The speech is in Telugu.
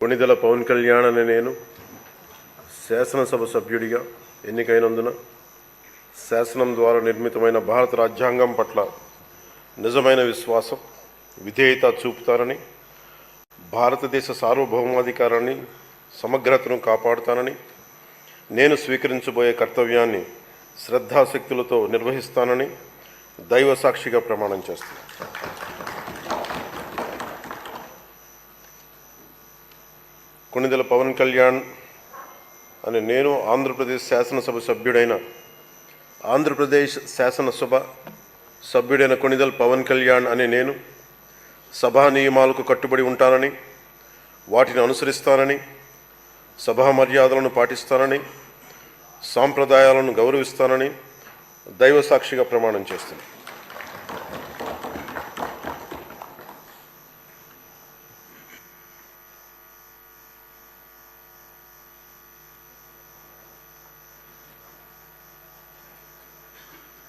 కొణిదెల పవన్ కళ్యాణ్ అనే నేను శాసనసభ సభ్యుడిగా ఎన్నికైనందున శాసనం ద్వారా నిర్మితమైన భారత రాజ్యాంగం పట్ల నిజమైన విశ్వాసం, విధేయత చూపుతానని, భారతదేశ సార్వభౌమాధికారాన్ని, సమగ్రతను కాపాడుతానని, నేను స్వీకరించబోయే కర్తవ్యాన్ని శ్రద్ధాశక్తులతో నిర్వహిస్తానని దైవ సాక్షిగా ప్రమాణం చేస్తాను. కొణిదెల పవన్ కళ్యాణ్ అని నేను ఆంధ్రప్రదేశ్ శాసనసభ సభ్యుడైన కొణిదెల పవన్ కళ్యాణ్ అని నేను సభా నియమాలకు కట్టుబడి ఉంటానని, వాటిని అనుసరిస్తానని, సభా మర్యాదలను పాటిస్తానని, సాంప్రదాయాలను గౌరవిస్తానని దైవ సాక్షిగా ప్రమాణం చేస్తున్నాను.